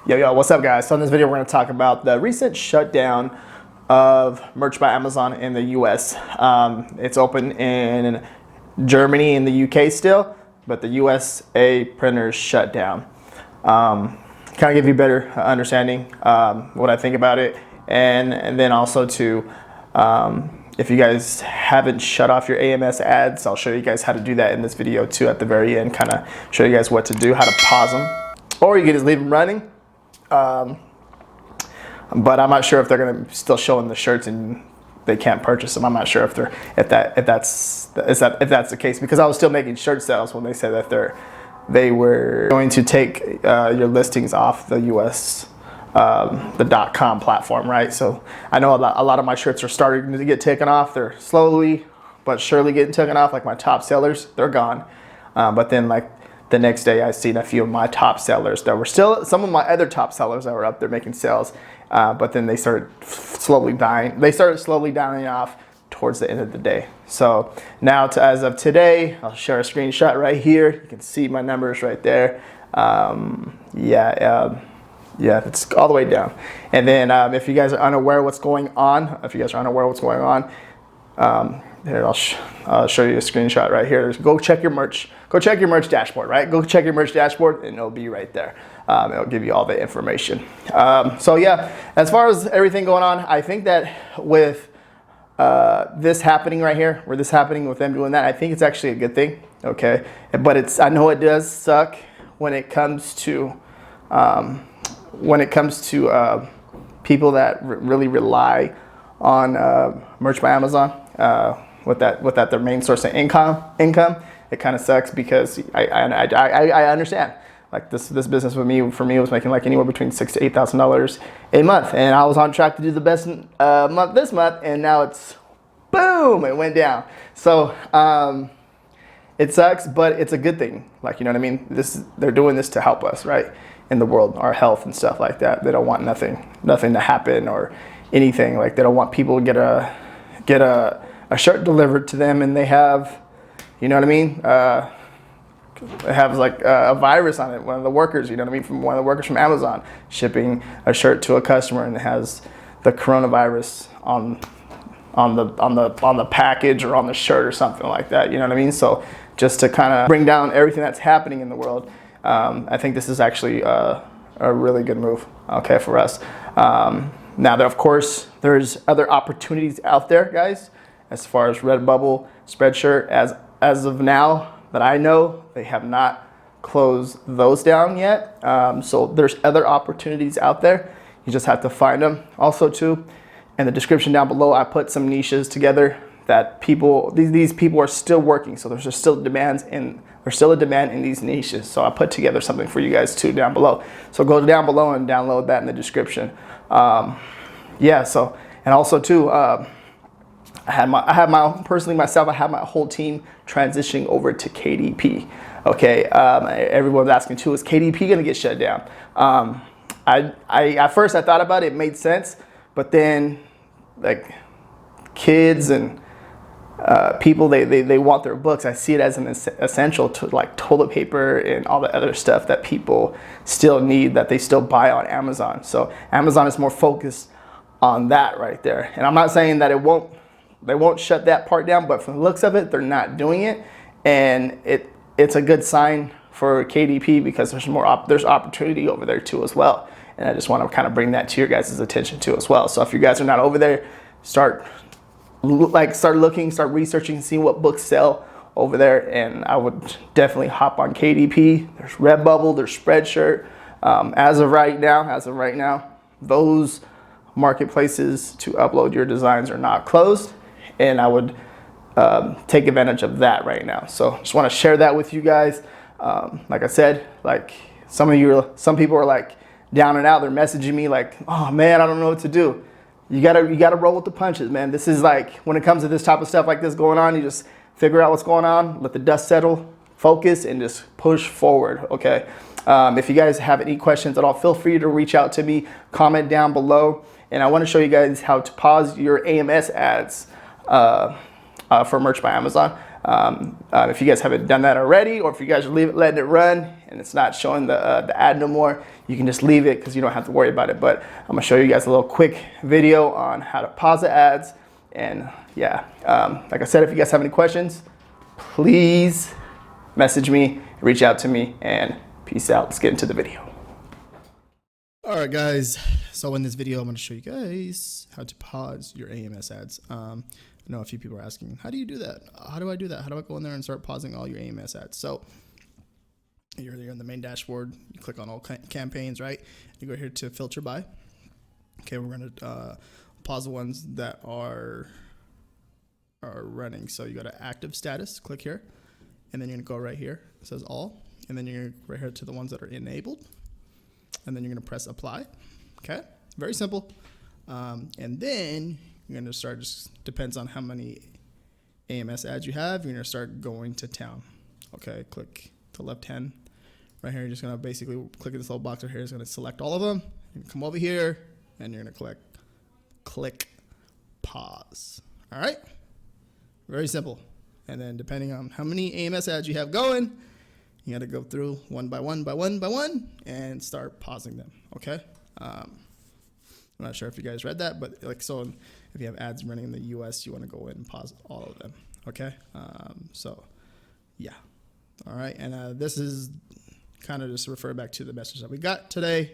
Yo, what's up, guys? So in this video, we're going to talk about the recent shutdown of Merch by Amazon in the US. It's open in Germany and the UK still, but the USA printers shut down. Kind of give you a better understanding what I think about it, and then also to if you guys haven't shut off your AMS ads, I'll show you guys how to do that in this video too at the very end, kind of show you guys what to do, how to pause them, or you can just leave them running. But I'm not sure if they're going to still showing the shirts and they can't purchase them. I'm not sure if that's the case, because I was still making shirt sales when they said that they were going to take your listings off the US the .com platform, right? So I know a lot of my shirts are starting to get taken off. They're slowly but surely getting taken off. Like my top sellers, they're gone. But then like the next day, I seen a few of my top sellers that were still, some of my other top sellers that were up there making sales, but then they started slowly dying. They started slowly dying off towards the end of the day. So now, as of today, I'll share a screenshot right here. You can see my numbers right there. Yeah, it's all the way down. And then if you guys are unaware what's going on, here, I'll show you a screenshot right here. Go check your merch. Go check your merch dashboard, right? Go check your merch dashboard, and it'll be right there. It'll give you all the information. So yeah, as far as everything going on, I think that with this happening right here, with them doing that, I think it's actually a good thing. Okay, but I know it does suck when it comes to people that really rely on Merch by Amazon. With that their main source of income, it kind of sucks, because I understand, like this business for me was making like anywhere between $6,000 to $8,000 a month, and I was on track to do the best month this month, and now it's boom, it went down. So it sucks, but it's a good thing. Like, you know what I mean? They're doing this to help us, right, in the world, our health and stuff like that. They don't want nothing to happen or anything. Like, they don't want people to get a shirt delivered to them and they have, you know what I mean? It has like a virus on it. One of the workers, you know what I mean? From one of the workers from Amazon shipping a shirt to a customer, and it has the coronavirus on the package or on the shirt or something like that. You know what I mean? So just to kind of bring down everything that's happening in the world, I think this is actually a really good move, okay, for us. Now, of course, there's other opportunities out there, guys, as far as Redbubble, Spreadshirt. As of now that I know, they have not closed those down yet. So there's other opportunities out there. You just have to find them. Also, too, in the description down below, I put some niches together that these people are still working. So there's still a demand in these niches. So I put together something for you guys too down below. So go down below and download that in the description. Yeah. So, and also too, I have my whole team transitioning over to KDP. Okay. Everyone's asking too, is KDP going to get shut down? At first I thought about it, it made sense, but then like kids and people, they want their books. I see it as an essential to like toilet paper and all the other stuff that people still need, that they still buy on Amazon. So Amazon is more focused on that right there. And I'm not saying that they won't shut that part down, but from the looks of it, they're not doing it. And it's a good sign for KDP, because there's opportunity over there too as well. And I just want to kind of bring that to your guys' attention too as well. So if you guys are not over there, start looking, start researching, seeing what books sell over there. And I would definitely hop on KDP. There's Redbubble, there's Spreadshirt. As of right now, those marketplaces to upload your designs are not closed, and I would take advantage of that right now. So just want to share that with you guys. Like I said, like some people are like down and out. They're messaging me like, oh man, I don't know what to do. You gotta roll with the punches, man. This is like, when it comes to this type of stuff like this going on, you just figure out what's going on, let the dust settle, focus, and just push forward, okay? If you guys have any questions at all, feel free to reach out to me, comment down below. And I want to show you guys how to pause your AMS ads for Merch by Amazon. If you guys haven't done that already, or if you guys are letting it run and it's not showing the ad no more, you can just leave it because you don't have to worry about it. But I'm gonna show you guys a little quick video on how to pause the ads. And yeah, like I said, if you guys have any questions, please message me, reach out to me, and peace out. Let's get into the video. All right, guys. So in this video, I'm going to show you guys how to pause your AMS ads. I know a few people are asking, how do you do that? How do I do that? How do I go in there and start pausing all your AMS ads? So you're in the main dashboard. You click on all campaigns, right? You go here to filter by. Okay, we're going to pause the ones that are running. So you go to active status, click here, and then you're going to go right here. It says all, and then you're going to right here to the ones that are enabled. And then you're going to press apply. Okay, very simple. And then you're going to start, just depends on how many AMS ads you have, you're going to start going to town. Okay, click to left hand. Right here, you're just going to basically click this little box right here. It's going to select all of them. You can come over here, and you're going to click pause. All right, very simple. And then depending on how many AMS ads you have going, you got to go through one by one and start pausing them. Okay. I'm not sure if you guys read that, but like, so if you have ads running in the US, you want to go in and pause all of them. Okay. So yeah. All right. And this is kind of just refer back to the message that we got today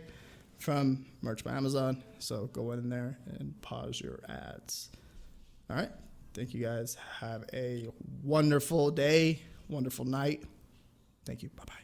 from Merch by Amazon. So go in there and pause your ads. All right. Thank you guys. Have a wonderful day, wonderful night. Thank you. Bye-bye.